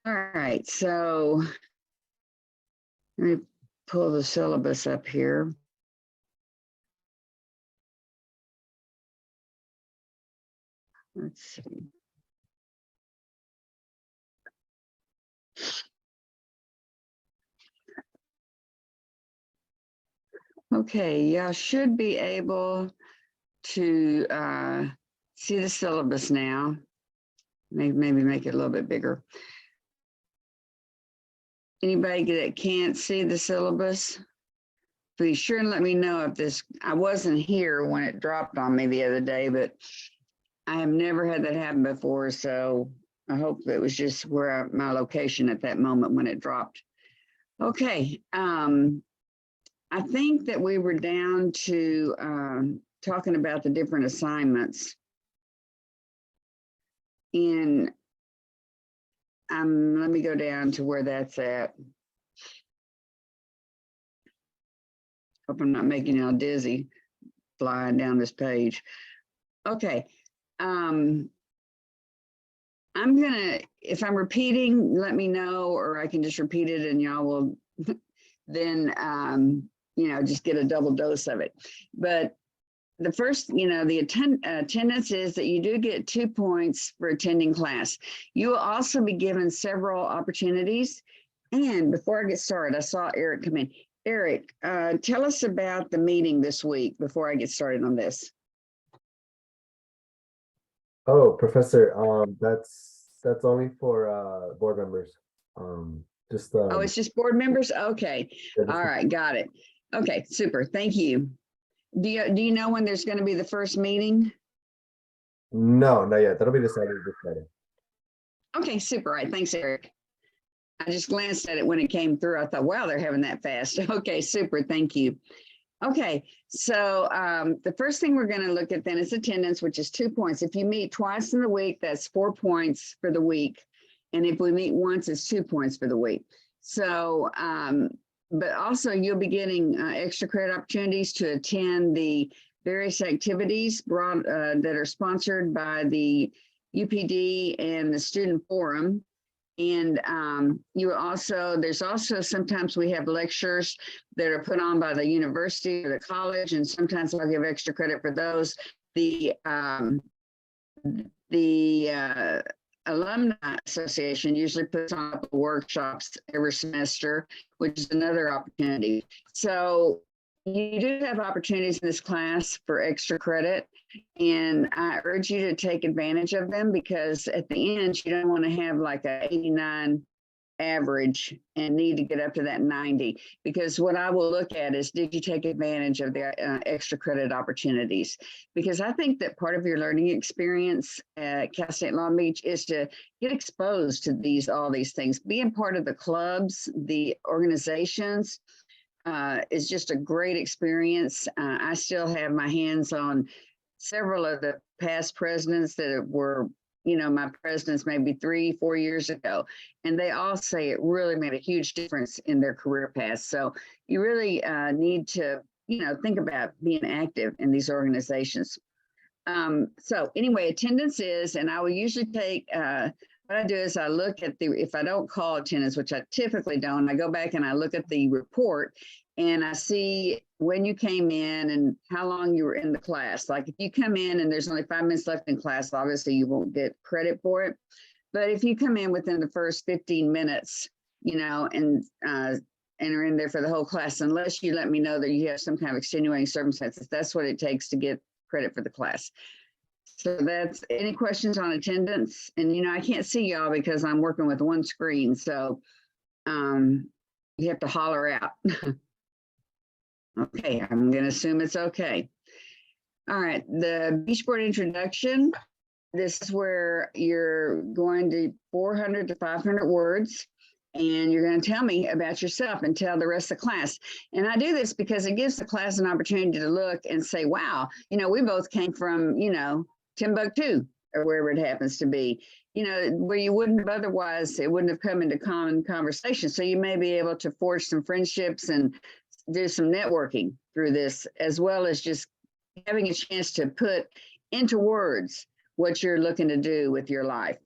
All right, so let me pull the syllabus up here. Let's see. Okay, y'all should be able to see the syllabus now. Maybe make it a little bit bigger. Anybody that can't see the syllabus, be sure and let me know if this, I wasn't here when it dropped on me the other day, but I have never had that happen before. So I hope it was just where my location at that moment when it dropped. Okay. I think that we were down to talking about the different assignments. And let me go down to where that's at. Hope I'm not making y'all dizzy flying down this page. Okay. I'm gonna, if I'm repeating, let me know, or I can just repeat it and y'all will then, you know, just get a double dose of it. But the first, you know, the attendance is that you do get 2 points for attending class. You will also be given several opportunities. And before I get started, I saw Eric come in. Eric, tell us about the meeting this week before I get started on this. Oh, Professor, that's only for board members. Oh, it's just board members? Okay. All right, got it. Okay, super. Thank you. Do you know when there's going to be the first meeting? No, not yet. That'll be decided this Friday. Okay, super. All right. Thanks, Eric. I just glanced at it when it came through. I thought, wow, they're having that fast. Okay, super. Thank you. Okay, so the first thing we're going to look at then is attendance, which is 2 points. If you meet twice in the week, that's 4 points for the week. And if we meet once, it's 2 points for the week. So, but also you'll be getting extra credit opportunities to attend the various activities brought that are sponsored by the UPD and the Student Forum. And there's also sometimes we have lectures that are put on by the university or the college, and sometimes I'll give extra credit for those. The Alumni Association usually puts on workshops every semester, which is another opportunity. So you do have opportunities in this class for extra credit, and I urge you to take advantage of them, because at the end, you don't want to have like a 89 average and need to get up to that 90, because what I will look at is, did you take advantage of the extra credit opportunities? Because I think that part of your learning experience at Cal State Long Beach is to get exposed to all these things. Being part of the clubs, the organizations, is just a great experience. I still have my hands on several of the past presidents that were, you know, my presidents maybe 3-4 years ago, and they all say it really made a huge difference in their career path. So you really need to, you know, think about being active in these organizations. So anyway, attendance is, and I will usually take, what I do is I look at if I don't call attendance, which I typically don't, I go back and I look at the report and I see when you came in and how long you were in the class. Like if you come in and there's only 5 minutes left in class, obviously you won't get credit for it. But if you come in within the first 15 minutes, you know, and are in there for the whole class, unless you let me know that you have some kind of extenuating circumstances, that's what it takes to get credit for the class. So that's, any questions on attendance? And, you know, I can't see y'all because I'm working with one screen. So you have to holler out. Okay, I'm going to assume it's okay. All right, the Beach Board introduction. This is where you're going to 400 to 500 words, and you're going to tell me about yourself and tell the rest of the class. And I do this because it gives the class an opportunity to look and say, wow, you know, we both came from, you know, Timbuktu or wherever it happens to be, you know, where you wouldn't have otherwise, it wouldn't have come into common conversation. So you may be able to forge some friendships and do some networking through this, as well as just having a chance to put into words what you're looking to do with your life.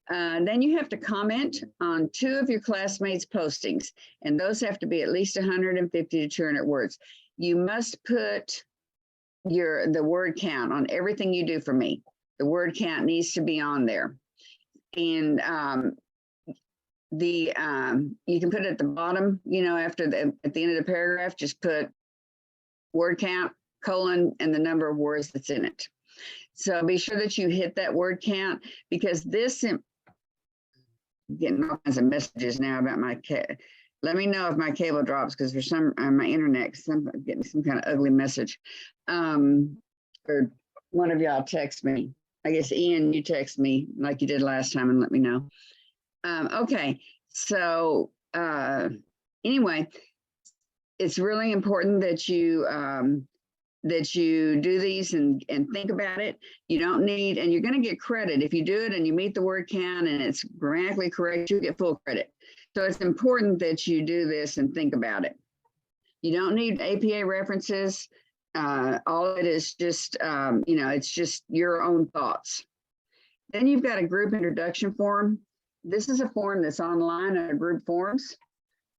Then you have to comment on 2 of your classmates' postings, and those have to be at least 150 to 200 words. You must put the word count on everything you do for me. The word count needs to be on there. And you can put it at the bottom, after at the end of the paragraph, just put word count, colon, and the number of words that's in it. So be sure that you hit that word count, because I'm getting all kinds of messages now about my let me know if my cable drops, because for some my internet, I'm getting some kind of ugly message. Or one of y'all text me. I guess Ian, you text me like you did last time and let me know. Okay, so anyway, it's really important that you do these and think about it. You don't need, and you're going to get credit if you do it and you meet the word count and it's grammatically correct, you get full credit. So it's important that you do this and think about it. You don't need APA references. All of it is just, it's just your own thoughts. Then you've got a group introduction form. This is a form that's online under group forms.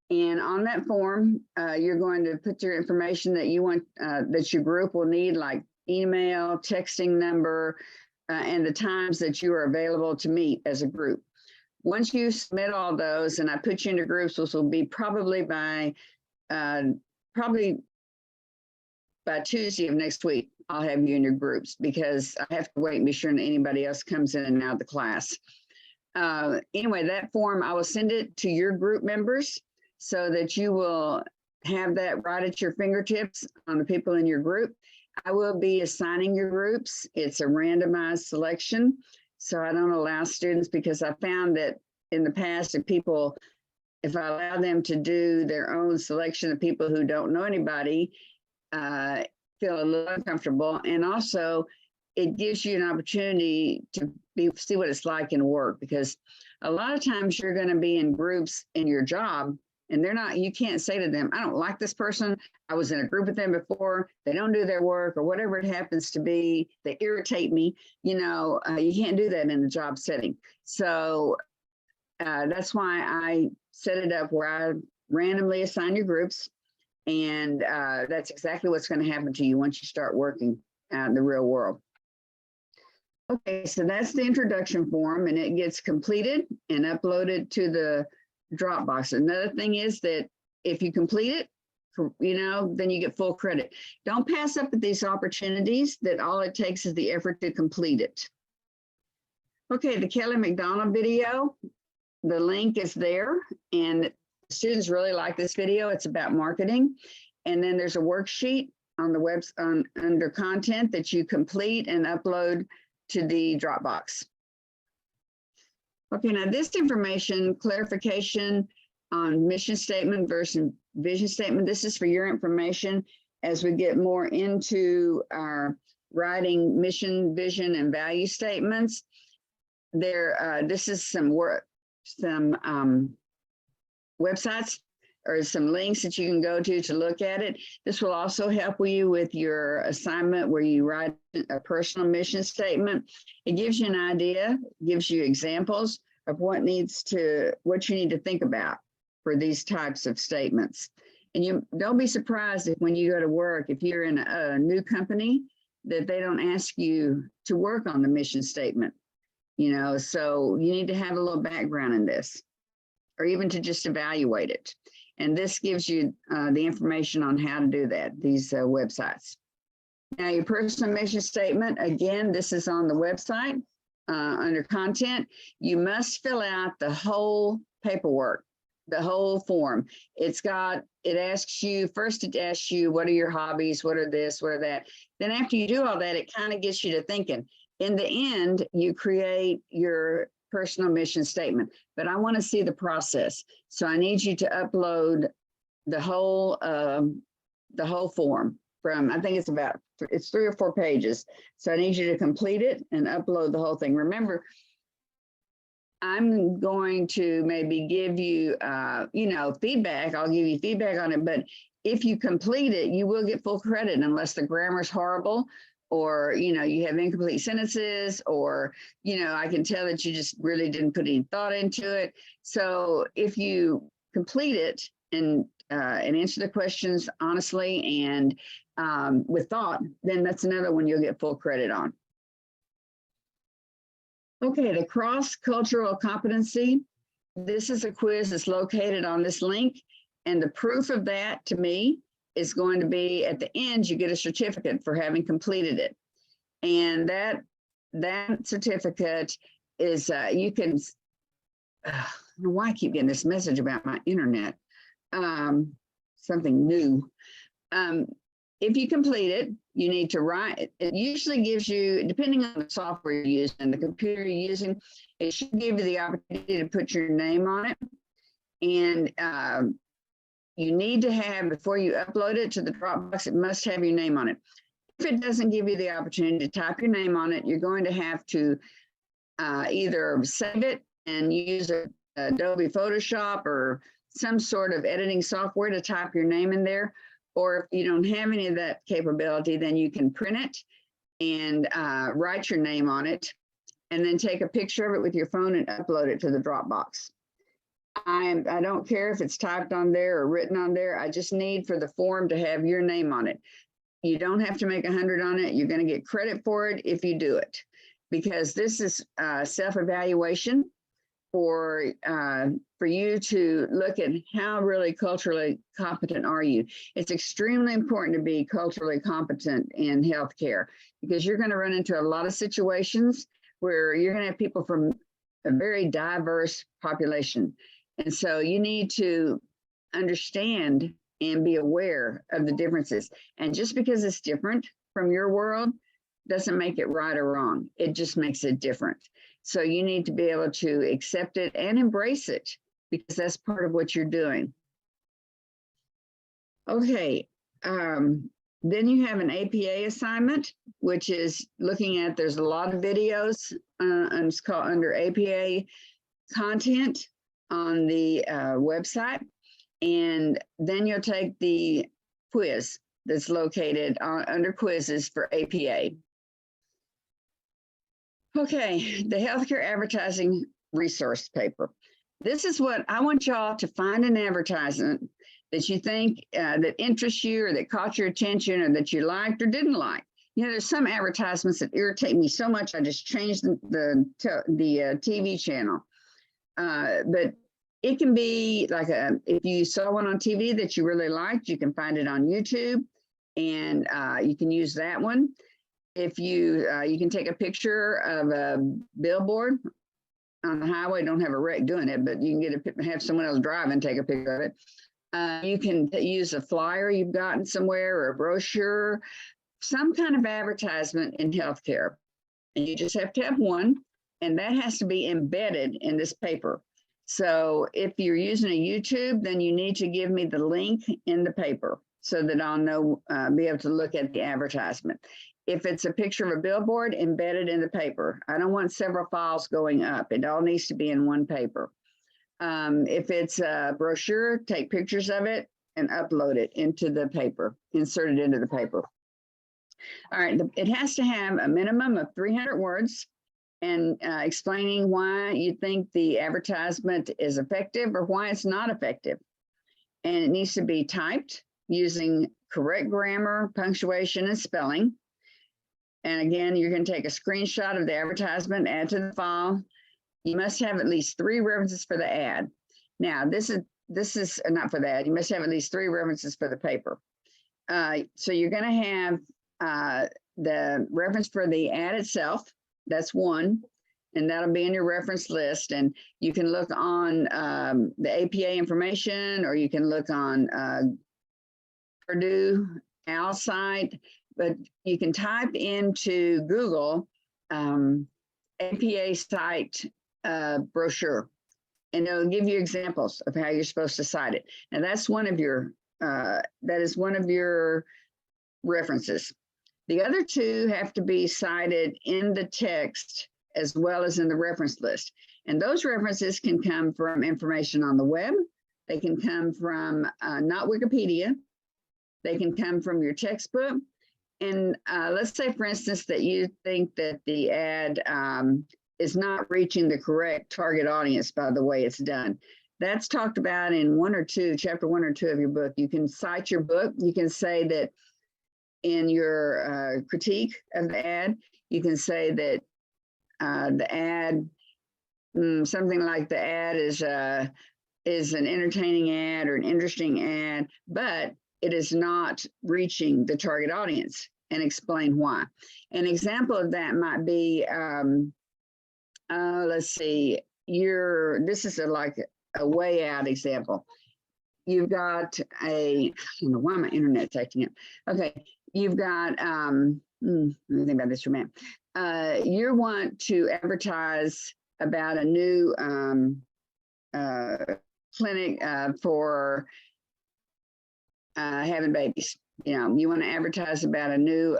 And on that form, you're going to put your information that you want, that your group will need, like email, texting number, and the times that you are available to meet as a group. Once you submit all those, and I put you into groups, which will be probably by Tuesday of next week, I'll have you in your groups, because I have to wait and be sure that anybody else comes in and out of the class. Anyway, that form, I will send it to your group members so that you will have that right at your fingertips on the people in your group. I will be assigning your groups. It's a randomized selection. So I don't allow students, because I found that in the past, if I allow them to do their own selection of people who don't know anybody, feel a little uncomfortable. And also it gives you an opportunity to see what it's like in work, because a lot of times you're going to be in groups in your job and you can't say to them, I don't like this person. I was in a group with them before. They don't do their work, or whatever it happens to be. They irritate me. You can't do that in a job setting. So that's why I set it up where I randomly assign your groups. And that's exactly what's going to happen to you once you start working out in the real world. Okay, so that's the introduction form, and it gets completed and uploaded to the Dropbox. Another thing is that if you complete it, then you get full credit. Don't pass up at these opportunities, that all it takes is the effort to complete it. Okay, the Kelly McDonald video, the link is there, and students really like this video. It's about marketing. And then there's a worksheet on the website under content that you complete and upload to the Dropbox. Okay, now this information, clarification on mission statement versus vision statement, this is for your information as we get more into our writing mission, vision, and value statements. This is some websites or some links that you can go to look at it. This will also help you with your assignment where you write a personal mission statement. It gives you an idea, gives you examples of what you need to think about for these types of statements. And you don't be surprised if when you go to work, if you're in a new company, that they don't ask you to work on the mission statement. So you need to have a little background in this, or even to just evaluate it. And this gives you the information on how to do that, these websites. Now, your personal mission statement, again, this is on the website under content. You must fill out the whole paperwork, the whole form. It asks you, first it asks you, what are your hobbies? What are this, what are that? Then after you do all that, it kind of gets you to thinking. In the end, you create your personal mission statement, but I want to see the process. So I need you to upload the whole form from, I think it's 3 or 4 pages. So I need you to complete it and upload the whole thing. Remember, I'm going to maybe give you, feedback. I'll give you feedback on it, but if you complete it, you will get full credit unless the grammar's horrible or, you have incomplete sentences, or, I can tell that you just really didn't put any thought into it. So if you complete it and answer the questions honestly and with thought, then that's another one you'll get full credit on. Okay, the cross-cultural competency. This is a quiz that's located on this link, and the proof of that to me is going to be at the end, you get a certificate for having completed it. And that certificate is, you can, I don't know why I keep getting this message about my internet, something new. If you complete it, you need to write. It usually gives you, depending on the software you're using and the computer you're using, it should give you the opportunity to put your name on it. And you need to have, before you upload it to the Dropbox, it must have your name on it. If it doesn't give you the opportunity to type your name on it, you're going to have to either save it and use Adobe Photoshop or some sort of editing software to type your name in there. Or if you don't have any of that capability, then you can print it and write your name on it, and then take a picture of it with your phone and upload it to the Dropbox. I don't care if it's typed on there or written on there. I just need for the form to have your name on it. You don't have to make 100 on it. You're going to get credit for it if you do it, because this is self-evaluation for you to look at how really culturally competent are you. It's extremely important to be culturally competent in healthcare, because you're going to run into a lot of situations where you're going to have people from a very diverse population. And so you need to understand and be aware of the differences. And just because it's different from your world doesn't make it right or wrong. It just makes it different. So you need to be able to accept it and embrace it, because that's part of what you're doing. Okay, then you have an APA assignment, which is looking at, there's a lot of videos and it's called under APA content on the website. And then you'll take the quiz that's located under quizzes for APA. Okay, the healthcare advertising resource paper. This is what I want y'all to find, an advertisement that you think that interests you, or that caught your attention, or that you liked or didn't like. There's some advertisements that irritate me so much, I just changed the TV channel. But it can be like if you saw one on TV that you really liked, you can find it on YouTube, and you can use that one. If you can take a picture of a billboard on the highway, don't have a wreck doing it, but you can have someone else drive and take a picture of it. You can use a flyer you've gotten somewhere, or a brochure, some kind of advertisement in healthcare. And you just have to have one, and that has to be embedded in this paper. So if you're using a YouTube, then you need to give me the link in the paper so that I'll know, be able to look at the advertisement. If it's a picture of a billboard, embedded in the paper. I don't want several files going up. It all needs to be in one paper. If it's a brochure, take pictures of it and upload it into the paper, insert it into the paper. All right, it has to have a minimum of 300 words and explaining why you think the advertisement is effective or why it's not effective. And it needs to be typed using correct grammar, punctuation, and spelling. And again, you're going to take a screenshot of the advertisement, add to the file. You must have at least 3 references for the ad. Now, this is not for the ad. You must have at least 3 references for the paper. So you're going to have the reference for the ad itself. That's one, and that'll be in your reference list. And you can look on the APA information, or you can look on Purdue Al site. But you can type into Google APA site brochure, and it'll give you examples of how you're supposed to cite it. And that's one of your, that is one of your references. The other 2 have to be cited in the text as well as in the reference list. And those references can come from information on the web. They can come from not Wikipedia. They can come from your textbook. And let's say, for instance, that you think that the ad is not reaching the correct target audience by the way it's done. That's talked about in chapter 1 or 2 of your book. You can cite your book. You can say that in your critique of the ad, you can say that the ad, something like the ad is an entertaining ad or an interesting ad, but it is not reaching the target audience, and explain why. An example of that might be, let's see, this is like a way out example. You've got I don't know why my internet's acting up. Okay, you've got, let me think about this for a minute. You want to advertise about a new clinic for having babies. You know, you want to advertise about a new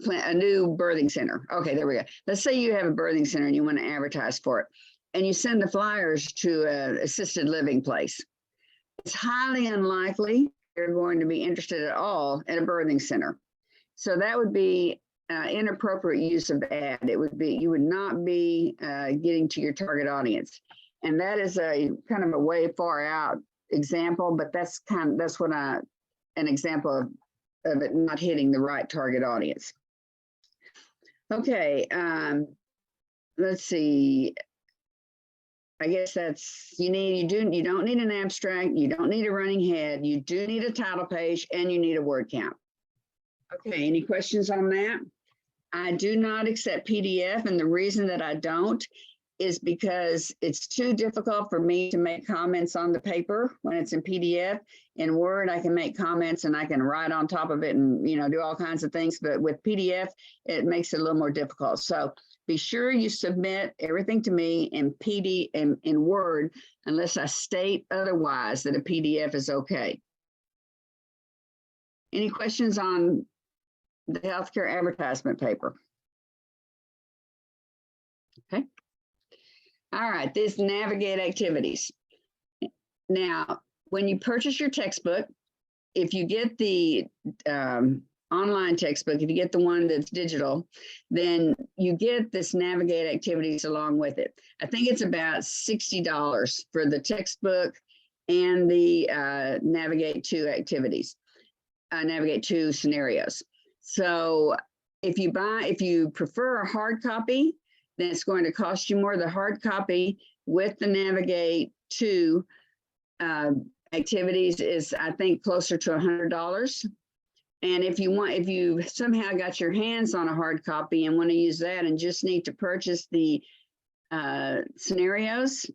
birthing center. Okay, there we go. Let's say you have a birthing center and you want to advertise for it, and you send the flyers to an assisted living place. It's highly unlikely they're going to be interested at all in a birthing center. So that would be inappropriate use of the ad. It would be, you would not be getting to your target audience. And that is a kind of a way far out example, but that's what an example of it not hitting the right target audience. Okay, let's see. I guess that's, you don't need an abstract, you don't need a running head, you do need a title page, and you need a word count. Okay, any questions on that? I do not accept PDF, and the reason that I don't is because it's too difficult for me to make comments on the paper when it's in PDF. In Word, I can make comments and I can write on top of it and, you know, do all kinds of things, but with PDF, it makes it a little more difficult. So be sure you submit everything to me in Word, unless I state otherwise that a PDF is okay. Any questions on the healthcare advertisement paper? Okay. All right, these navigate activities. Now, when you purchase your textbook, if you get the online textbook, if you get the one that's digital, then you get this navigate activities along with it. I think it's about $60 for the textbook and the navigate to activities, navigate to scenarios. So if you prefer a hard copy, then it's going to cost you more. The hard copy with the navigate to activities is, I think, closer to $100. And if you somehow got your hands on a hard copy and want to use that and just need to purchase the scenarios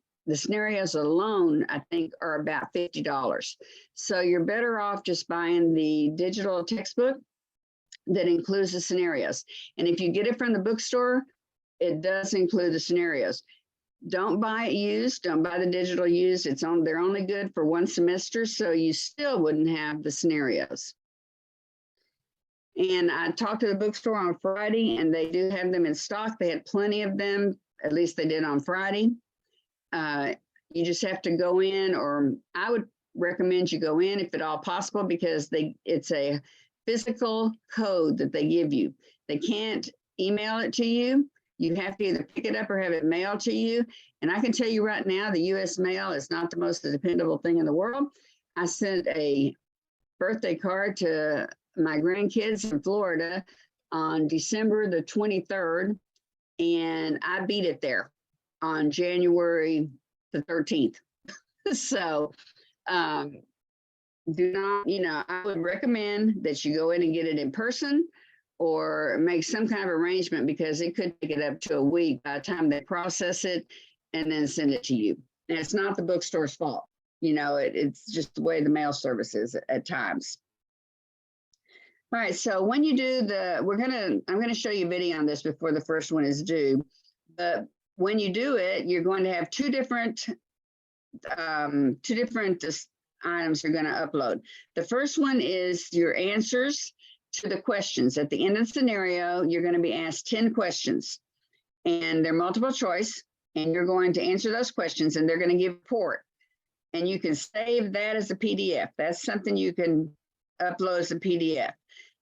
alone, I think, are about $50. So you're better off just buying the digital textbook that includes the scenarios. And if you get it from the bookstore, it does include the scenarios. Don't buy it used. Don't buy the digital used. They're only good for one semester, so you still wouldn't have the scenarios. And I talked to the bookstore on Friday, and they do have them in stock. They had plenty of them, at least they did on Friday. You just have to go in, or I would recommend you go in if at all possible, because it's a physical code that they give you. They can't email it to you. You have to either pick it up or have it mailed to you. And I can tell you right now, the US mail is not the most dependable thing in the world. I sent a birthday card to my grandkids in Florida on December the 23rd, and I beat it there on January the 13th. So do not, I would recommend that you go in and get it in person, or make some kind of arrangement, because it could take it up to a week by the time they process it and then send it to you. And it's not the bookstore's fault. It's just the way the mail service is at times. All right, so when you do I'm gonna show you a video on this before the first one is due. But when you do it, you're going to have two different items you're gonna upload. The first one is your answers to the questions. At the end of the scenario, you're going to be asked 10 questions, and they're multiple choice, and you're going to answer those questions, and they're going to give a report. And you can save that as a PDF. That's something you can upload as a PDF.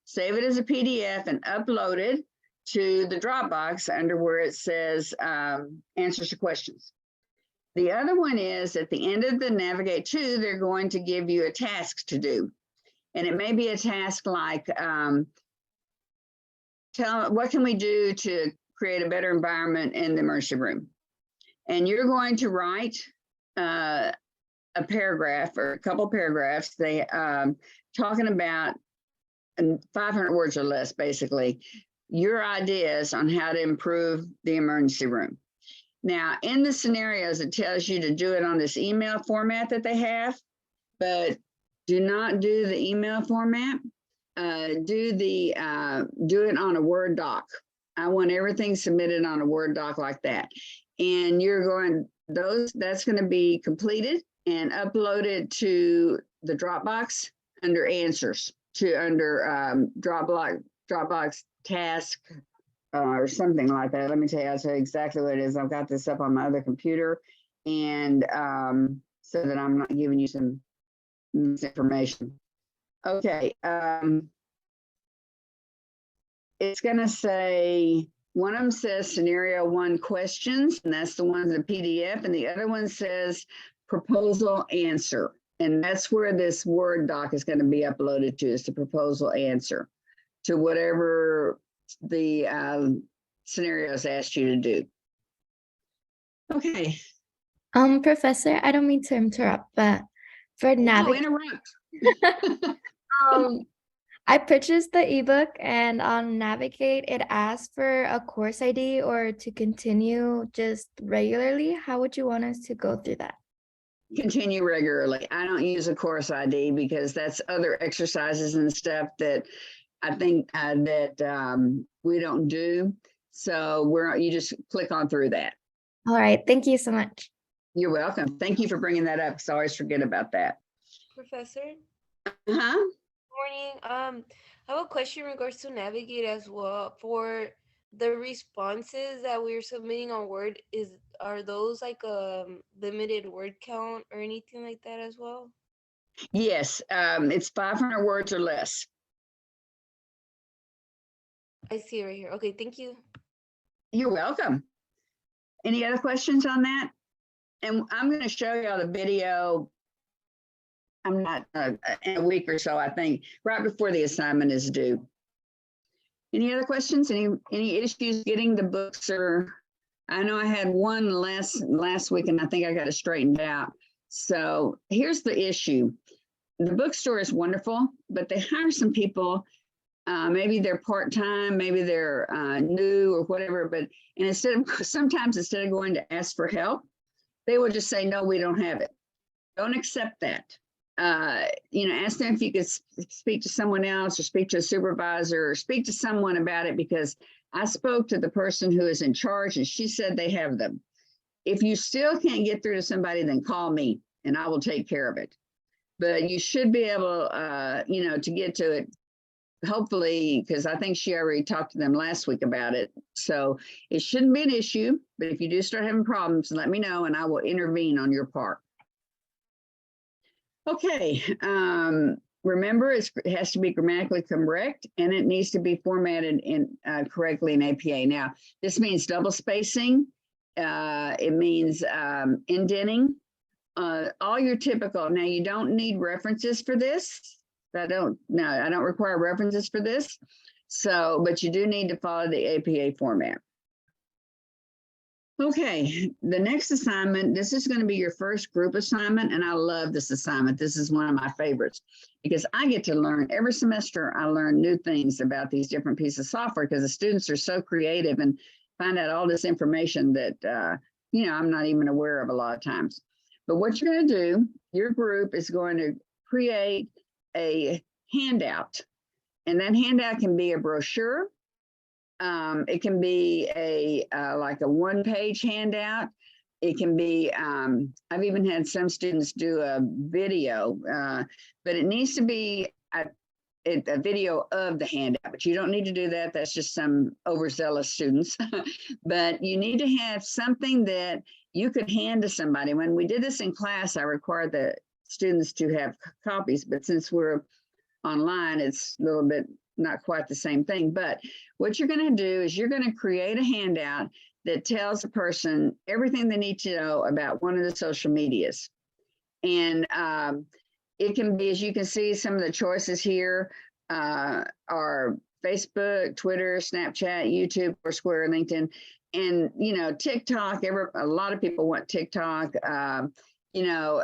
save it as a PDF and upload it to the Dropbox under where it says answers to questions. The other one is at the end of the Navigate to, they're going to give you a task to do. And it may be a task like, what can we do to create a better environment in the emergency room? And you're going to write a paragraph or a couple paragraphs, they talking about 500 words or less, basically, your ideas on how to improve the emergency room. Now, in the scenarios, it tells you to do it on this email format that they have, but do not do the email format. Do it on a Word doc. I want everything submitted on a Word doc like that. And that's going to be completed and uploaded to the Dropbox under answers under Dropbox task or something like that. Let me tell you, I'll tell you exactly what it is. I've got this up on my other computer, and so that I'm not giving you some misinformation. Okay. It's going to say, one of them says scenario 1 questions, and that's the one in the PDF, and the other one says proposal answer. And that's where this Word doc is going to be uploaded to, is the proposal answer to whatever the scenarios asked you to do. Okay. Professor, I don't mean to interrupt, but for No, interrupt. I purchased the ebook, and on Navigate, it asks for a course ID or to continue just regularly. How would you want us to go through that? Continue regularly. I don't use a course ID because that's other exercises and stuff that I think that we don't do. So you just click on through that. All right. Thank you so much. You're welcome. Thank you for bringing that up, because I always forget about that. Professor? Uh-huh. Morning. I have a question in regards to Navigate as well. For the responses that we're submitting on Word, are those like a limited word count or anything like that as well? Yes, it's 500 words or less. I see it right here. Okay, thank you. You're welcome. Any other questions on that? And I'm going to show y'all the video. I'm not in a week or so, I think, right before the assignment is due. Any other questions? Any issues getting the books? Or I know I had one last week, and I think I got it straightened out. So here's the issue. The bookstore is wonderful, but they hire some people. Maybe they're part-time, maybe they're new or whatever. But sometimes instead of going to ask for help, they will just say, no, we don't have it. Don't accept that. Ask them if you could speak to someone else or speak to a supervisor or speak to someone about it, because I spoke to the person who is in charge and she said they have them. If you still can't get through to somebody, then call me and I will take care of it. But you should be able, to get to it, hopefully, because I think she already talked to them last week about it. So it shouldn't be an issue, but if you do start having problems, let me know and I will intervene on your part. Okay, remember it has to be grammatically correct and it needs to be formatted correctly in APA. Now, this means double spacing. It means indenting. All your typical. Now, you don't need references for this. I don't require references for this. So, but you do need to follow the APA format. Okay, the next assignment, this is going to be your first group assignment, and I love this assignment. This is one of my favorites because I get to learn every semester. I learn new things about these different pieces of software because the students are so creative and find out all this information that, I'm not even aware of a lot of times. But what you're going to do, your group is going to create a handout, and that handout can be a brochure. It can be like a one-page handout. It can be, I've even had some students do a video, but it needs to be a video of the handout, but you don't need to do that. That's just some overzealous students. But you need to have something that you could hand to somebody. When we did this in class, I required the students to have copies, but since we're online, it's a little bit not quite the same thing, but what you're going to do is you're going to create a handout that tells a person everything they need to know about one of the social medias. And it can be, as you can see, some of the choices here are Facebook, Twitter, Snapchat, YouTube, Foursquare, LinkedIn, and, you know, TikTok. A lot of people want TikTok, you know,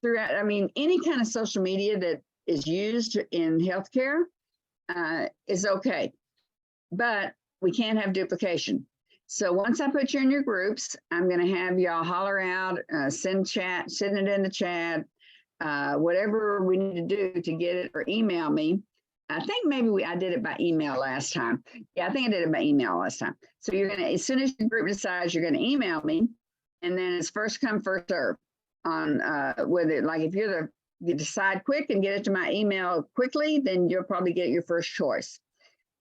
throughout, I mean, any kind of social media that is used in healthcare is okay, but we can't have duplication. So once I put you in your groups, I'm going to have y'all holler out, send it in the chat, whatever we need to do to get it, or email me. I think maybe I did it by email last time. Yeah, I think I did it by email last time. So you're going to, as soon as your group decides, you're going to email me, and then it's first come, first serve on with it. Like if you decide quick and get it to my email quickly, then you'll probably get your first choice.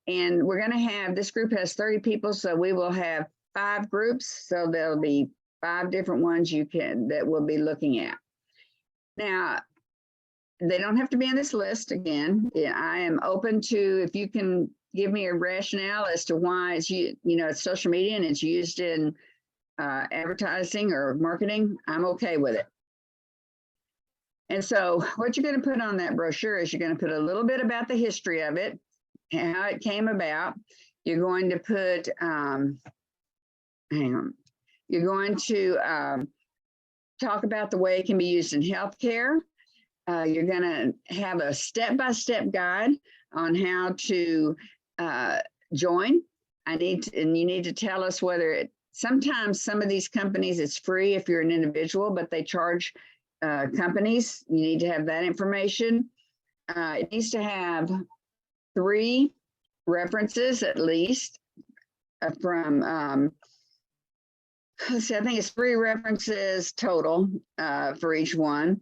And we're going to have, this group has 30 people, so we will have 5 groups. So there'll be 5 different ones that we'll be looking at. Now, they don't have to be in this list again. Yeah, I am open to, if you can give me a rationale as to why it's, you know, it's social media and it's used in advertising or marketing, I'm okay with it. And so what you're going to put on that brochure is you're going to put a little bit about the history of it, how it came about. You're going to put, hang on, you're going to talk about the way it can be used in healthcare. You're going to have a step-by-step guide on how to join. And you need to tell us whether sometimes some of these companies, it's free if you're an individual, but they charge companies. You need to have that information. It needs to have 3 references at least from, let's see, I think it's 3 references total for each one.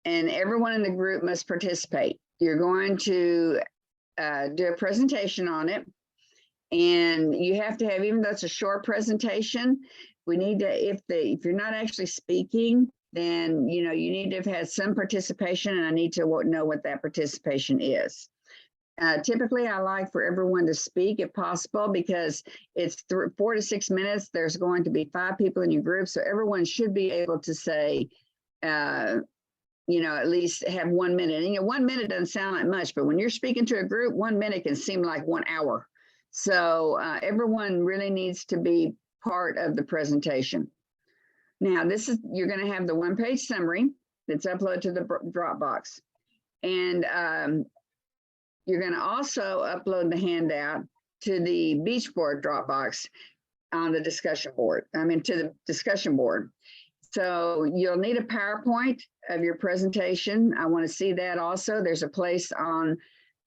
And everyone in the group must participate. You're going to do a presentation on it. And you have to have, even though it's a short presentation, we need to, if you're not actually speaking, then, you know, you need to have had some participation, and I need to know what that participation is. Typically, I like for everyone to speak if possible, because it's 4 to 6 minutes. There's going to be 5 people in your group. So everyone should be able to say, you know, at least have 1 minute. And, you know, 1 minute doesn't sound like much, but when you're speaking to a group, 1 minute can seem like 1 hour. So everyone really needs to be part of the presentation. Now, you're going to have the 1-page summary that's uploaded to the Dropbox. And you're going to also upload the handout to the Beach Board Dropbox on the discussion board, to the discussion board. So you'll need a PowerPoint of your presentation. I want to see that also. There's a place on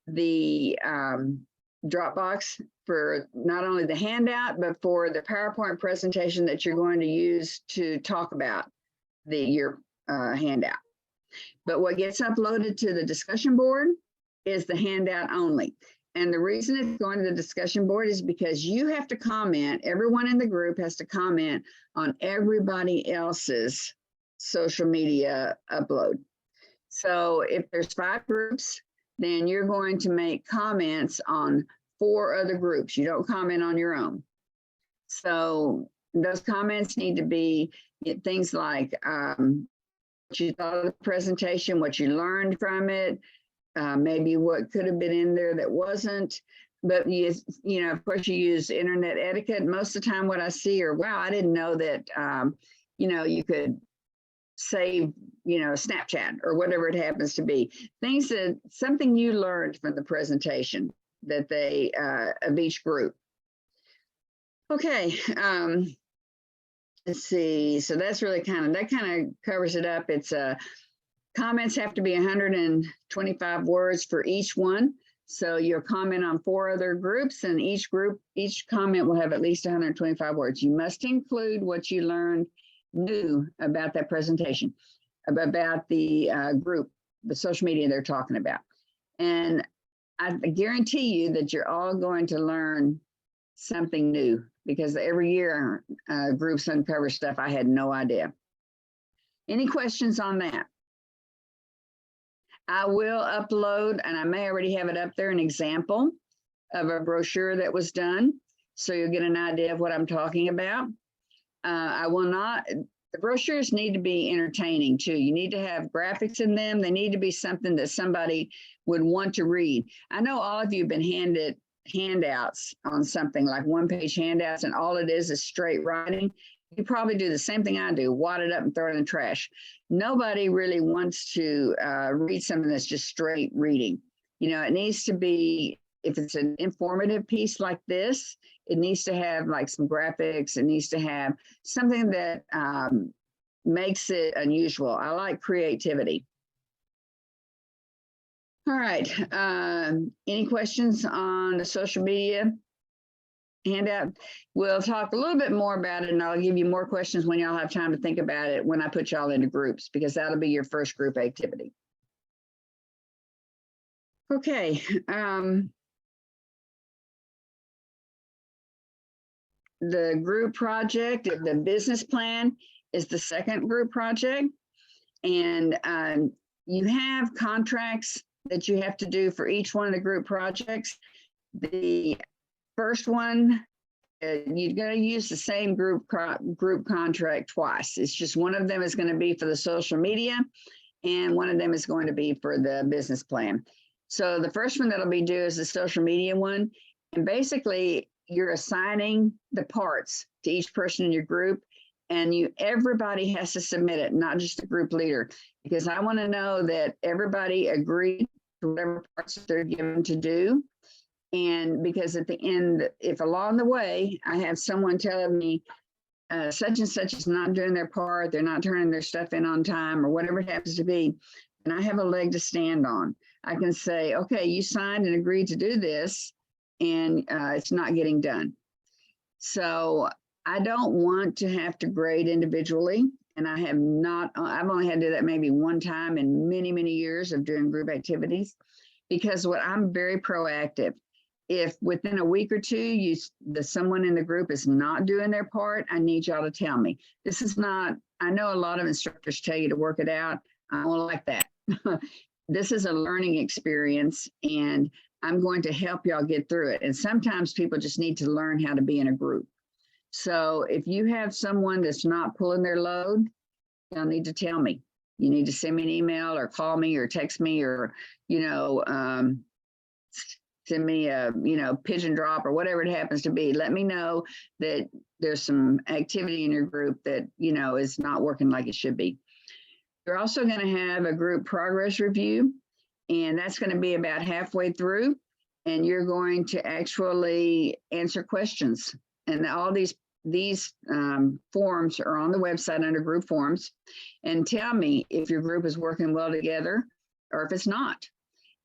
the Dropbox for not only the handout, but for the PowerPoint presentation that you're going to use to talk about your handout. But what gets uploaded to the discussion board is the handout only. And the reason it's going to the discussion board is because you have to comment, everyone in the group has to comment on everybody else's social media upload. So if there's 5 groups, then you're going to make comments on 4 other groups. You don't comment on your own. So those comments need to be things like what you thought of the presentation, what you learned from it, maybe what could have been in there that wasn't. But you know, of course, you use internet etiquette. Most of the time what I see are, wow, I didn't know that, you know, you could save, you know, Snapchat or whatever it happens to be. Something you learned from the presentation that they, of each group. Okay, let's see. So that's really that kind of covers it up. It's comments have to be 125 words for each one. So you'll comment on 4 other groups, and each comment will have at least 125 words. You must include what you learned new about that presentation, about the group, the social media they're talking about. And I guarantee you that you're all going to learn something new, because every year groups uncover stuff I had no idea. Any questions on that? I will upload, and I may already have it up there, an example of a brochure that was done. So you'll get an idea of what I'm talking about. I will not, the brochures need to be entertaining too. You need to have graphics in them. They need to be something that somebody would want to read. I know all of you have been handed handouts on something like one-page handouts, and all it is straight writing. You probably do the same thing I do, wad it up and throw it in the trash. Nobody really wants to read something that's just straight reading. You know, it needs to be, if it's an informative piece like this, it needs to have like some graphics. It needs to have something that makes it unusual. I like creativity. All right. Any questions on the social media handout? We'll talk a little bit more about it, and I'll give you more questions when y'all have time to think about it when I put y'all into groups, because that'll be your first group activity. Okay. The group project, the business plan is the second group project. And you have contracts that you have to do for each one of the group projects. The first one, you're going to use the same group contract twice. It's just one of them is going to be for the social media, and one of them is going to be for the business plan. So the first one that'll be due is the social media one. And basically, you're assigning the parts to each person in your group, and everybody has to submit it, not just the group leader, because I want to know that everybody agreed to whatever parts that they're given to do. And because at the end, if along the way I have someone telling me such and such is not doing their part, they're not turning their stuff in on time, or whatever it happens to be, and I have a leg to stand on, I can say, okay, you signed and agreed to do this, and it's not getting done. So I don't want to have to grade individually, and I've only had to do that maybe one time in many, many years of doing group activities, because I'm very proactive. If within a week or two, someone in the group is not doing their part, I need y'all to tell me. This is not, I know a lot of instructors tell you to work it out. I don't like that. This is a learning experience, and I'm going to help y'all get through it. And sometimes people just need to learn how to be in a group. So if you have someone that's not pulling their load, you'll need to tell me. You need to send me an email or call me or text me, or, send me a, pigeon drop or whatever it happens to be. Let me know that there's some activity in your group that, is not working like it should be. You're also going to have a group progress review, and that's going to be about halfway through, and you're going to actually answer questions. And all these forms are on the website under group forms, and tell me if your group is working well together or if it's not.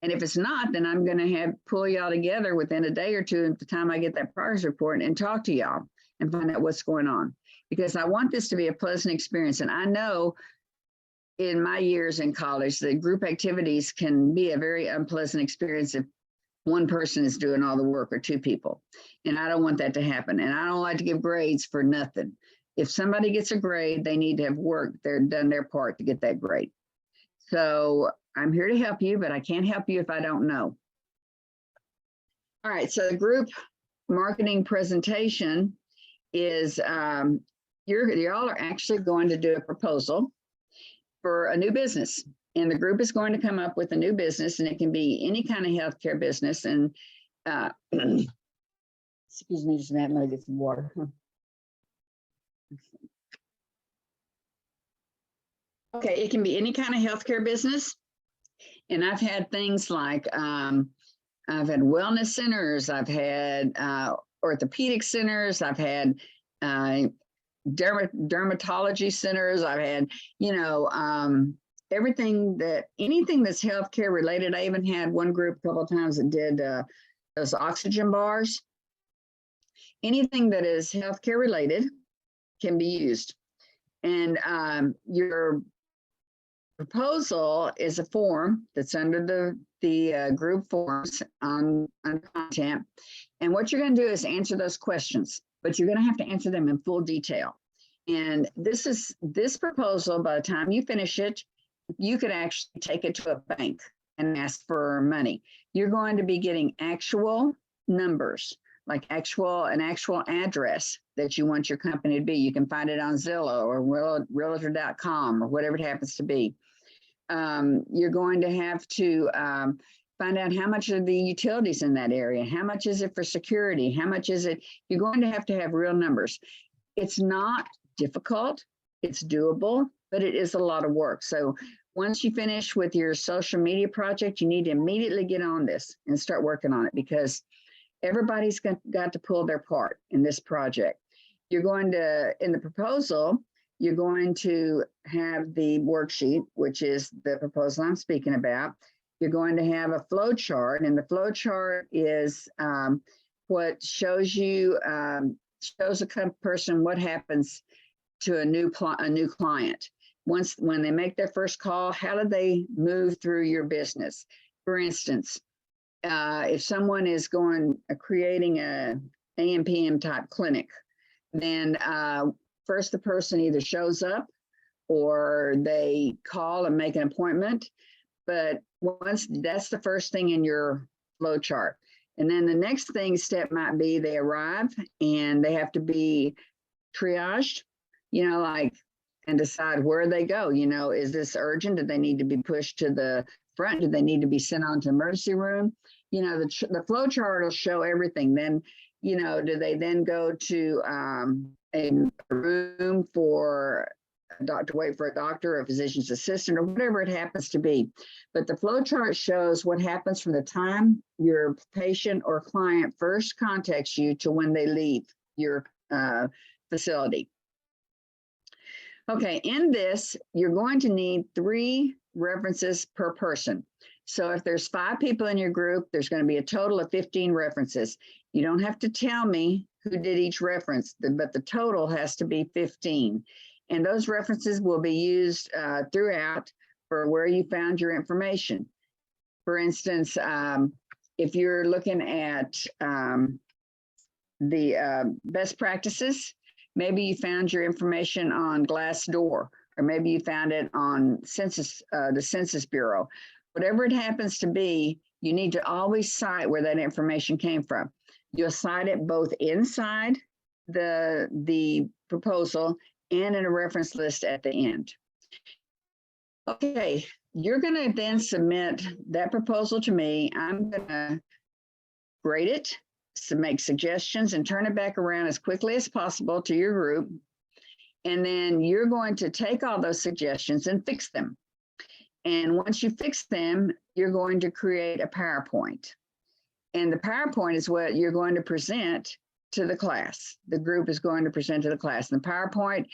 And if it's not, then I'm going to pull y'all together within a day or two at the time I get that progress report and talk to y'all and find out what's going on, because I want this to be a pleasant experience. And I know in my years in college, the group activities can be a very unpleasant experience if one person is doing all the work or two people. And I don't want that to happen. And I don't like to give grades for nothing. If somebody gets a grade, they need to have worked, they're done their part to get that grade. So I'm here to help you, but I can't help you if I don't know. All right, so the group marketing presentation is, y'all are actually going to do a proposal for a new business. And the group is going to come up with a new business, and it can be any kind of healthcare business. And excuse me, just a minute, I'm gonna get some water. Okay, it can be any kind of healthcare business. And I've had things like, I've had wellness centers, I've had orthopedic centers, I've had dermatology centers, I've had, anything that's healthcare related. I even had one group a couple of times that did those oxygen bars. Anything that is healthcare related can be used. And your proposal is a form that's under the group forms on content. And what you're going to do is answer those questions, but you're going to have to answer them in full detail. And this proposal, by the time you finish it, you could actually take it to a bank and ask for money. You're going to be getting actual numbers, like an actual address that you want your company to be. You can find it on Zillow or realtor.com or whatever it happens to be. You're going to have to find out how much are the utilities in that area, how much is it for security, how much is it. You're going to have real numbers. It's not difficult, it's doable, but it is a lot of work. So once you finish with your social media project, you need to immediately get on this and start working on it, because everybody's got to pull their part in this project. You're going to, in the proposal, you're going to have the worksheet, which is the proposal I'm speaking about. You're going to have a flow chart, and the flow chart is what shows you, shows a person what happens to a new client. When they make their first call, how do they move through your business? For instance, if someone is creating a AM/PM type clinic, then first the person either shows up or they call and make an appointment. But once that's the first thing in your flow chart. And then the next step might be they arrive and they have to be triaged, and decide where they go. Is this urgent? Do they need to be pushed to the front? Do they need to be sent on to emergency room? The flow chart will show everything. Then, do they then go to a room for a doctor, wait for a doctor or a physician's assistant or whatever it happens to be. But the flow chart shows what happens from the time your patient or client first contacts you to when they leave your facility. Okay, in this, you're going to need 3 references per person. So if there's 5 people in your group, there's going to be a total of 15 references. You don't have to tell me who did each reference, but the total has to be 15. And those references will be used throughout for where you found your information. For instance, if you're looking at the best practices, maybe you found your information on Glassdoor, or maybe you found it on the Census Bureau. Whatever it happens to be, you need to always cite where that information came from. You'll cite it both inside the proposal and in a reference list at the end. Okay, you're going to then submit that proposal to me. I'm going to grade it, make suggestions, and turn it back around as quickly as possible to your group. And then you're going to take all those suggestions and fix them. And once you fix them, you're going to create a PowerPoint. And the PowerPoint is what you're going to present to the class. The group is going to present to the class. And the PowerPoint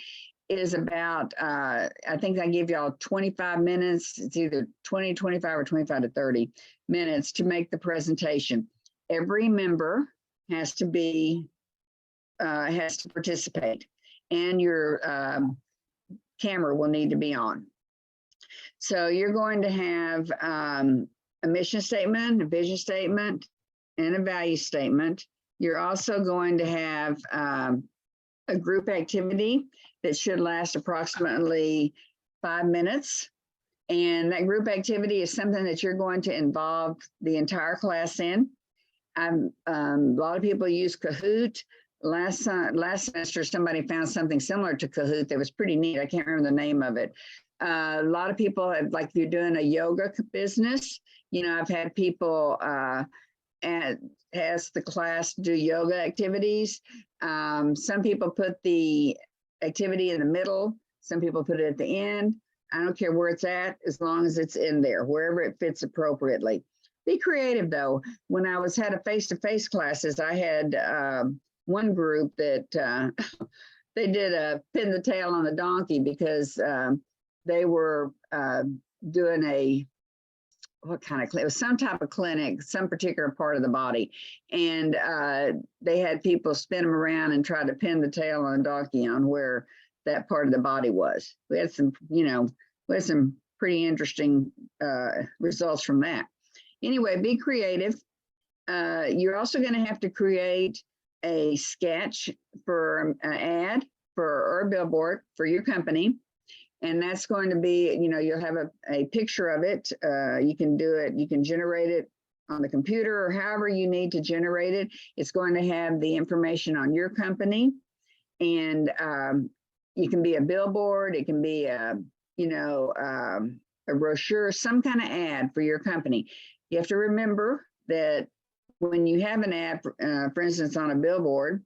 is about, I think I give y'all 25 minutes. It's either 20, 25, or 25 to 30 minutes to make the presentation. Every member has to participate, and your camera will need to be on. So you're going to have a mission statement, a vision statement, and a value statement. You're also going to have a group activity that should last approximately 5 minutes. And that group activity is something that you're going to involve the entire class in. A lot of people use Kahoot. Last semester, somebody found something similar to Kahoot that was pretty neat. I can't remember the name of it. A lot of people have, like if you're doing a yoga business, I've had people ask the class to do yoga activities. Some people put the activity in the middle. Some people put it at the end. I don't care where it's at, as long as it's in there, wherever it fits appropriately. Be creative though. When I had a face-to-face classes, I had one group that they did a pin the tail on the donkey, because they were doing what kind of clinic? It was some type of clinic, some particular part of the body. And they had people spin them around and try to pin the tail on a donkey on where that part of the body was. We had some, pretty interesting results from that. Anyway, be creative. You're also going to have to create a sketch for an ad or a billboard for your company. And that's going to be, you'll have a picture of it. You can do it, you can generate it on the computer or however you need to generate it. It's going to have the information on your company. And it can be a billboard, it can be a brochure, some kind of ad for your company. You have to remember that when you have an ad, for instance, on a billboard,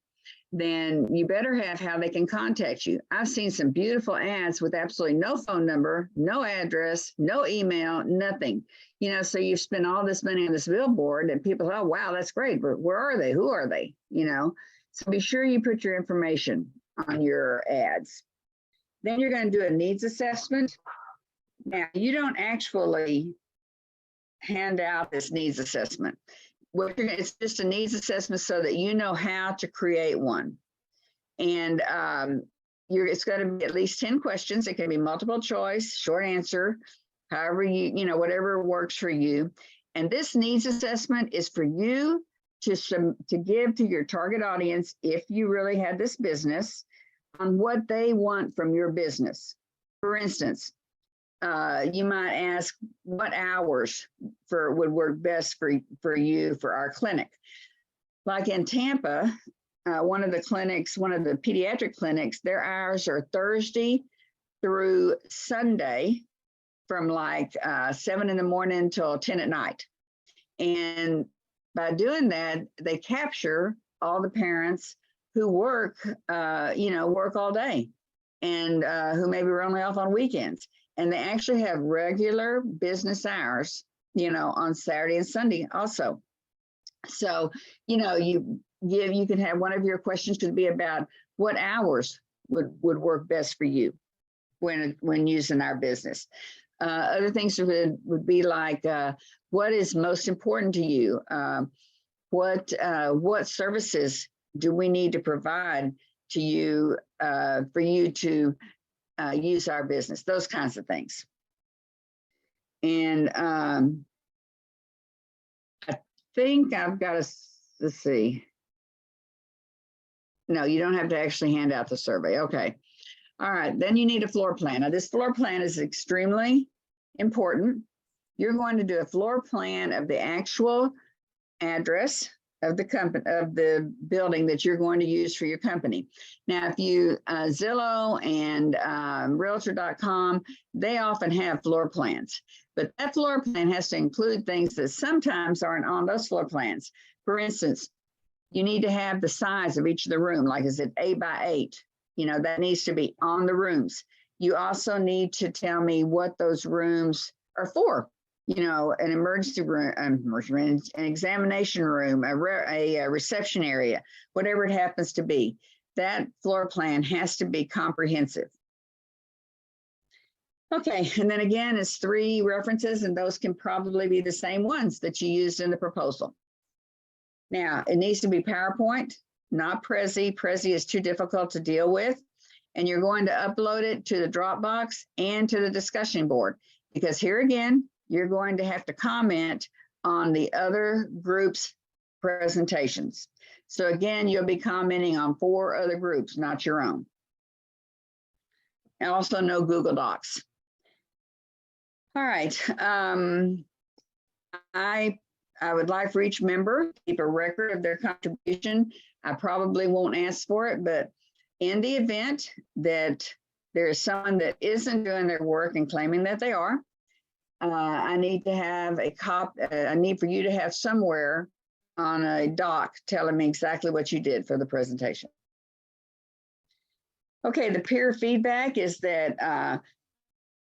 then you better have how they can contact you. I've seen some beautiful ads with absolutely no phone number, no address, no email, nothing. So you've spent all this money on this billboard and people, oh, wow, that's great, but where are they? Who are they? So be sure you put your information on your ads. Then you're going to do a needs assessment. Now, you don't actually hand out this needs assessment. It's just a needs assessment so that you know how to create one. And it's going to be at least 10 questions. It can be multiple choice, short answer, however whatever works for you. And this needs assessment is for you to give to your target audience, if you really had this business, on what they want from your business. For instance, you might ask what hours would work best for you for our clinic. Like in Tampa, one of the pediatric clinics, their hours are Thursday through Sunday from like 7 in the morning till 10 at night. And by doing that, they capture all the parents who work all day and who maybe are only off on weekends. And they actually have regular business hours, on Saturday and Sunday also. So, you can have one of your questions could be about what hours would work best for you when using our business. Other things would be like, what is most important to you? What services do we need to provide to you for you to use our business? Those kinds of things. And I think I've got let's see. No, you don't have to actually hand out the survey. Okay. All right, then you need a floor plan. Now this floor plan is extremely important. You're going to do a floor plan of the actual address of the company, of the building that you're going to use for your company. Now, if you, Zillow and Realtor.com, they often have floor plans, but that floor plan has to include things that sometimes aren't on those floor plans. For instance, you need to have the size of each of the room, like is it 8 by 8? That needs to be on the rooms. You also need to tell me what those rooms are for. An emergency room, an examination room, a reception area, whatever it happens to be. That floor plan has to be comprehensive. Okay, and then again, it's 3 references, and those can probably be the same ones that you used in the proposal. Now, it needs to be PowerPoint, not Prezi. Prezi is too difficult to deal with. And you're going to upload it to the Dropbox and to the discussion board, because here again, you're going to have to comment on the other group's presentations. So again, you'll be commenting on 4 other groups, not your own. And also no Google Docs. All right. I would like for each member to keep a record of their contribution. I probably won't ask for it, but in the event that there is someone that isn't doing their work and claiming that they are, I need to have a copy. I need for you to have somewhere on a doc telling me exactly what you did for the presentation. Okay, the peer feedback is that,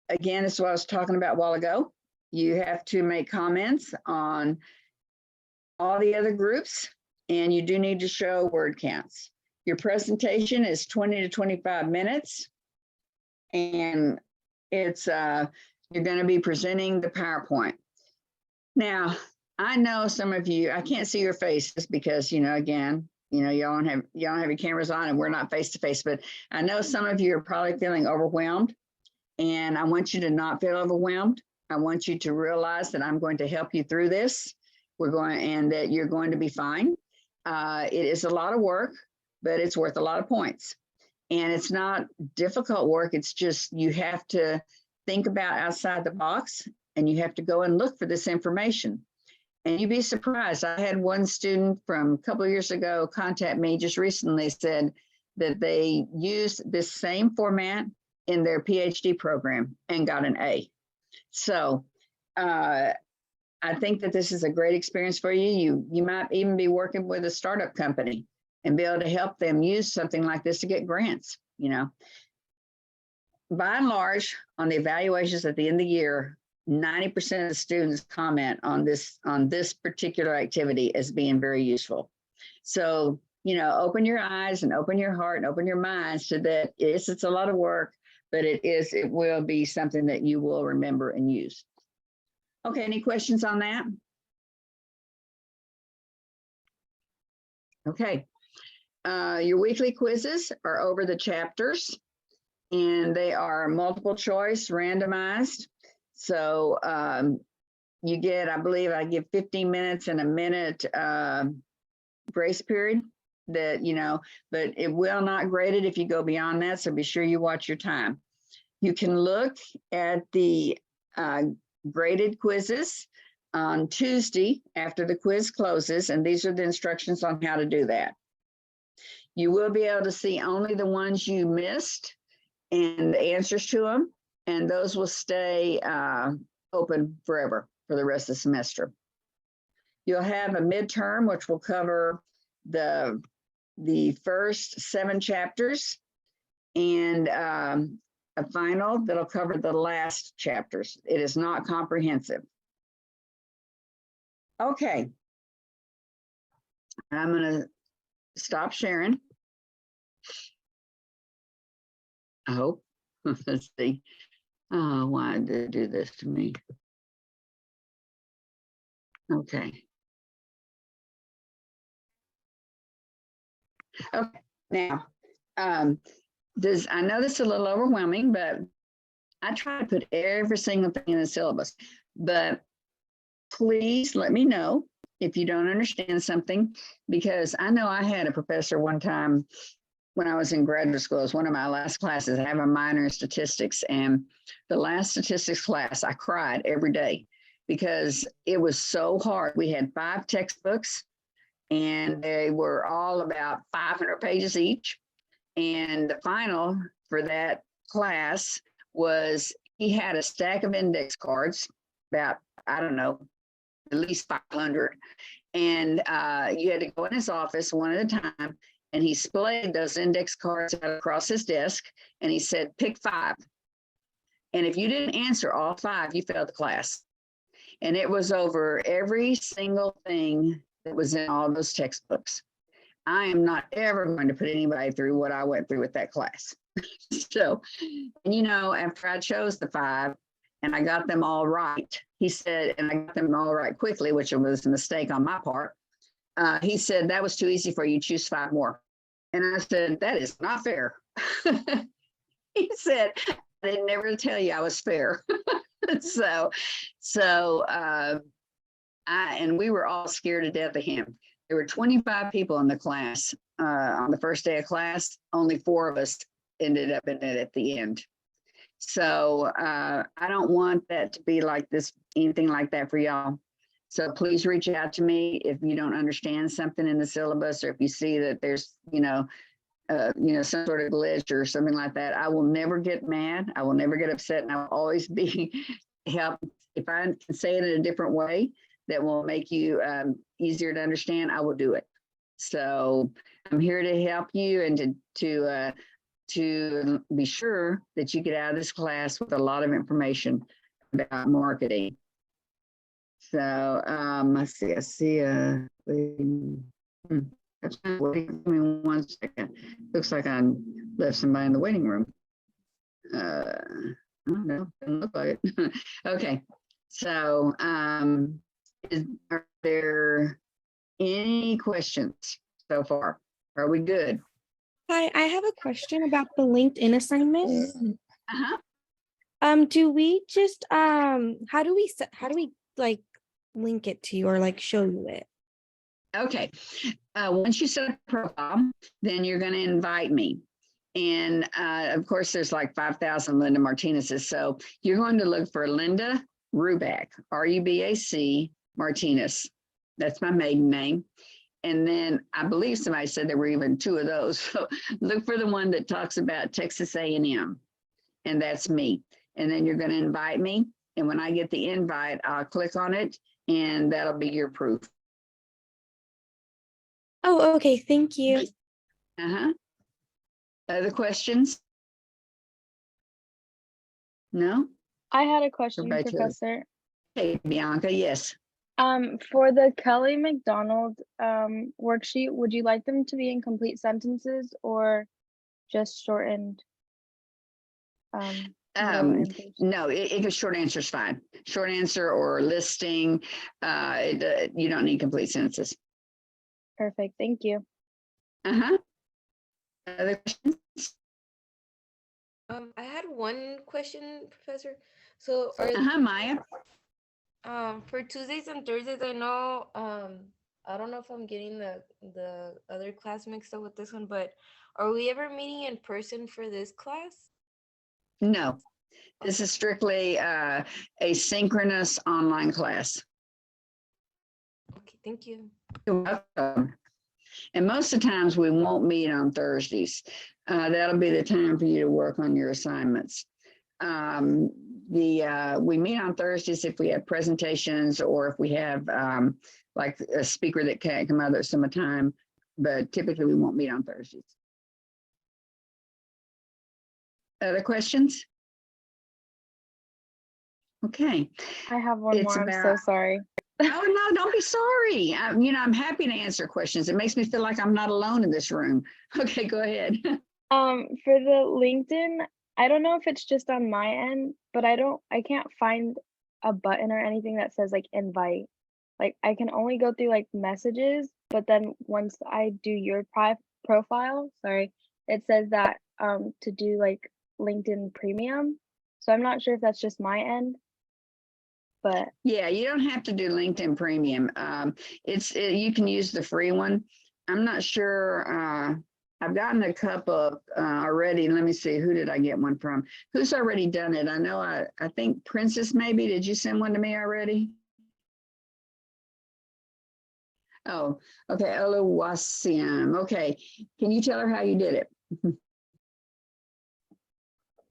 again, this is what I was talking about a while ago. You have to make comments on all the other groups, and you do need to show word counts. Your presentation is 20 to 25 minutes, and it's you're going to be presenting the PowerPoint. Now, I know some of you, I can't see your faces because, again, y'all don't have your cameras on and we're not face to face, but I know some of you are probably feeling overwhelmed, and I want you to not feel overwhelmed. I want you to realize that I'm going to help you through this. And that you're going to be fine. It is a lot of work, but it's worth a lot of points. And it's not difficult work. It's just you have to think about outside the box and you have to go and look for this information. And you'd be surprised. I had one student from a couple of years ago contact me just recently, said that they used this same format in their PhD program and got an A. So I think that this is a great experience for you. You might even be working with a startup company and be able to help them use something like this to get grants, you know. By and large, on the evaluations at the end of the year, 90% of the students comment on this particular activity as being very useful. So, you know, open your eyes and open your heart and open your mind so that it's a lot of work, but it will be something that you will remember and use. Okay, any questions on that? Okay, your weekly quizzes are over the chapters and they are multiple choice, randomized. So you get, I believe I give 15 minutes and a minute grace period that, you know, but it will not grade it if you go beyond that. So be sure you watch your time. You can look at the graded quizzes on Tuesday after the quiz closes, and these are the instructions on how to do that. You will be able to see only the ones you missed and the answers to them, and those will stay open forever for the rest of the semester. You'll have a midterm, which will cover the first 7 chapters, and a final that'll cover the last chapters. It is not comprehensive. Okay. I'm going to stop sharing. I hope. Let's see. Oh, why did it do this to me? Okay. Okay. Now, I know this is a little overwhelming, but I try to put every single thing in the syllabus. But please let me know if you don't understand something, because I know I had a professor one time when I was in graduate school. It was one of my last classes. I have a minor in statistics, and the last statistics class, I cried every day because it was so hard. We had 5 textbooks, and they were all about 500 pages each. And the final for that class was, he had a stack of index cards, about, I don't know, at least 500. And you had to go in his office one at a time, and he splayed those index cards out across his desk, and he said, pick 5. And if you didn't answer all 5, you failed the class. And it was over every single thing that was in all those textbooks. I am not ever going to put anybody through what I went through with that class. So, and you know, after I chose the 5 and I got them all right, he said, and I got them all right quickly, which was a mistake on my part. He said, that was too easy for you, choose 5 more. And I said, that is not fair. He said, I didn't never tell you I was fair. And we were all scared to death of him. There were 25 people in the class. On the first day of class, only 4 of us ended up in it at the end. So I don't want that to be like this, anything like that for y'all. So please reach out to me if you don't understand something in the syllabus, or if you see that there's, some sort of glitch or something like that. I will never get mad. I will never get upset, and I will always be help. If I can say it in a different way that will make you easier to understand, I will do it. So I'm here to help you and to be sure that you get out of this class with a lot of information about marketing. So let's see. I see waiting. Give me 1 second. Looks like I left somebody in the waiting room. I don't know. Doesn't look like it. Okay. So are there any questions so far? Are we good? Hi, I have a question about the LinkedIn assignment. Uh-huh. Do we just how do we like link it to you or like show you it? Okay. Once you set up a profile, then you're going to invite me. And of course, there's like 5,000 Linda Martinez's. So you're going to look for Linda Ruback, R-U-B-A-C Martinez. That's my maiden name. And then I believe somebody said there were even 2 of those. So look for the one that talks about Texas A&M. And that's me. And then you're going to invite me. And when I get the invite, I'll click on it and that'll be your proof. Oh, okay. Thank you. Uh-huh. Other questions? No? I had a question, Everybody too. Professor. Hey, Bianca, yes. For the Kelly McDonald worksheet, would you like them to be in complete sentences or just shortened? Middle answers? No, if a short answer is fine. Short answer or listing, you don't need complete sentences. Perfect. Thank you. Uh-huh. Other questions? I had one question, Professor. So are Maya. for Tuesdays and Thursdays, I know I don't know if I'm getting the other class mixed up with this one, but are we ever meeting in person for this class? No, this is strictly a synchronous online class. Okay, thank you. You're welcome. And most of the times we won't meet on Thursdays. That'll be the time for you to work on your assignments. We meet on Thursdays if we have presentations or if we have like a speaker that can't come out at some time, but typically we won't meet on Thursdays. Other questions? Okay. I have one It's more. I'm so sorry. Oh, no, don't be sorry. I'm happy to answer questions. It makes me feel like I'm not alone in this room. Okay, go ahead. For the LinkedIn, I don't know if it's just on my end, but I can't find a button or anything that says like invite. Like I can only go through like messages, but then once I do your profile, sorry, it says that to do like LinkedIn Premium. So I'm not sure if that's just my end, but Yeah, you don't have to do LinkedIn Premium. You can use the free one. I'm not sure. I've gotten a couple already. Let me see. Who did I get one from? Who's already done it? I know. I think Princess maybe. Did you send one to me already? Oh, okay. Oluwasiam. Okay. Can you tell her how you did it?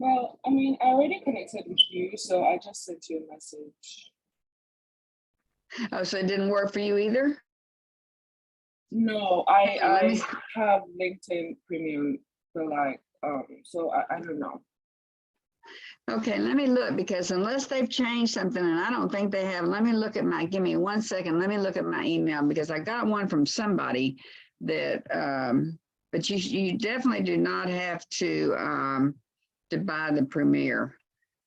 Well, I mean, I already connected with you, so I just sent you a message. Oh, so it didn't work for you either? No, Hang on, let I me- have LinkedIn Premium for like, so I don't know. Okay, let me look because unless they've changed something, and I don't think they have, let me look at give me 1 second. Let me look at my email because I got one from somebody that, but you definitely do not have to buy the Premiere.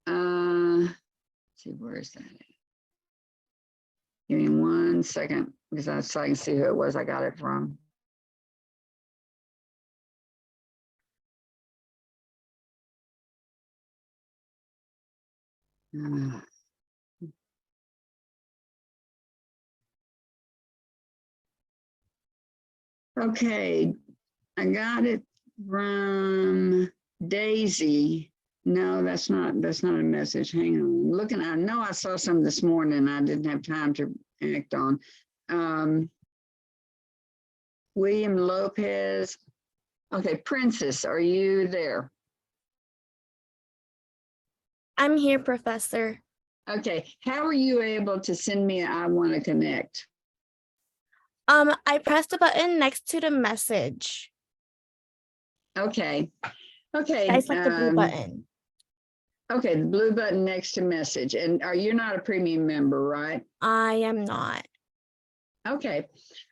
Let's see, where is that? Give me 1 second because so I can see who it was I got it from. Okay, I got it from Daisy. No, that's not a message. Hang on. I'm looking, I know I saw some this morning and I didn't have time to act on. William Lopez. Okay, Princess, are you there? I'm here, Professor. Okay, how are you able to send me I want to connect? I pressed the button next to the message. Okay, okay. I select the blue button. Okay, the blue button next to message. And you're not a premium member, right? I am not. Okay.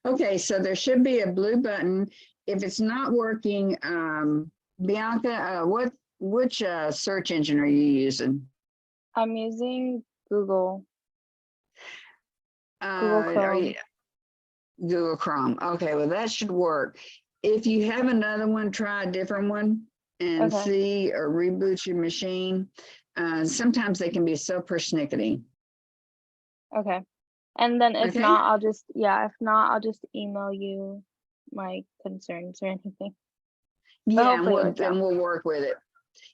Okay, so there should be a blue button. If it's not working, Bianca, which search engine are you using? I'm using Google. Google Are Chrome. you, Google Chrome. Okay, well, that should work. If you have another one, try a different one and Okay. see or reboot your machine. Sometimes they can be so persnickety. Okay. And then if Okay. not, I'll just email you my concerns or anything. Yeah, and hopefully it we'll, works out. and we'll work with it.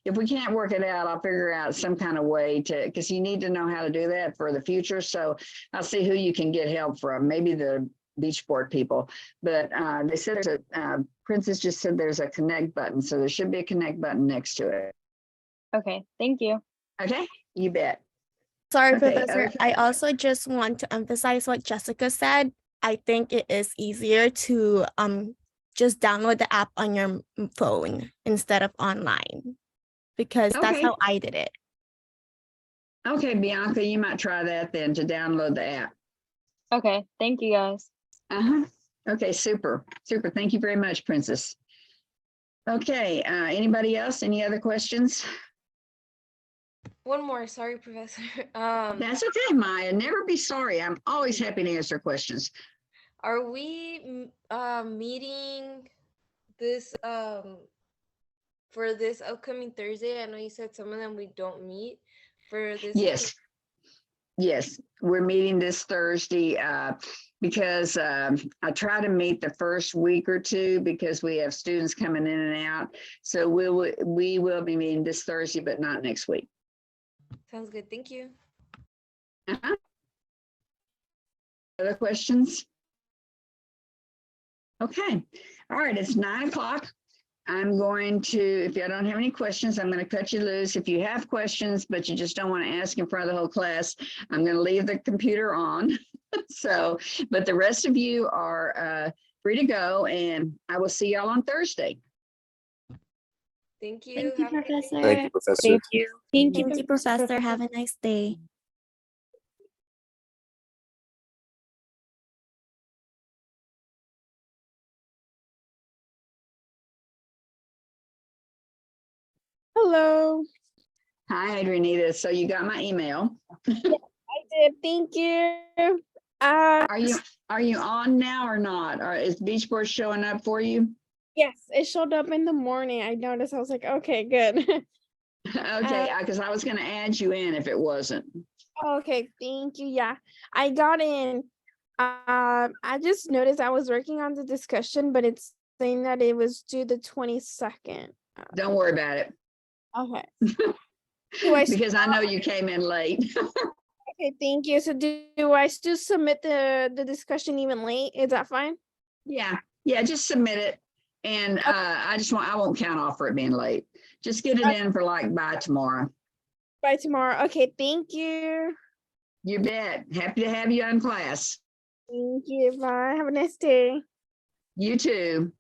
If we can't work it out, I'll figure out some kind of way to, because you need to know how to do that for the future. So I'll see who you can get help from, maybe the beach board people. But they said there's a, Princess just said there's a connect button. So there should be a connect button next to it. Okay, thank you. Okay, you bet. Sorry, Okay, Professor. okay. I also just want to emphasize what Jessica said. I think it is easier to just download the app on your phone instead of online, because that's Okay. how I did it. Okay, Bianca, you might try that then, to download the app. Okay, thank you guys. Uh-huh. Okay, super, super. Thank you very much, Princess. Okay, anybody else? Any other questions? One more, sorry, Professor. That's okay, Maya. Never be sorry. I'm always happy to answer questions. Are we meeting this for this upcoming Thursday? I know you said some of them we don't meet for this. Yes. Yes, we're meeting this Thursday because I try to meet the first week or two because we have students coming in and out. So we will be meeting this Thursday, but not next week. Sounds good. Thank you. Uh-huh. Other questions? Okay. All right. It's 9 o'clock. I'm going to, if you don't have any questions, I'm going to cut you loose. If you have questions, but you just don't want to ask in front of the whole class, I'm going to leave the computer on. So, but the rest of you are free to go, and I will see y'all on Thursday. Thank you. Thank you, Have a good day. Professor. Thank you, Professor. Thank you. Thank you, Professor. Have a nice day. Hello. Hi, Adrianita. So you got my email. I did. Thank you. Are you on now or not? Or is Beach Board showing up for you? Yes, it showed up in the morning. I noticed. I was like, okay, good. Okay, because I was going to add you in if it wasn't. Okay, thank you. Yeah, I got in. I just noticed I was working on the discussion, but it's saying that it was due the 22nd. Don't worry about it. Okay. Do I Because I know you came in late. Okay, thank you. So do I still submit the discussion even late? Is that fine? Yeah, just submit it. And I won't count off for it being late. Just get it in for like by tomorrow. By tomorrow. Okay, thank you. You bet. Happy to have you in class. Thank you. Bye. Have a nice day. You too.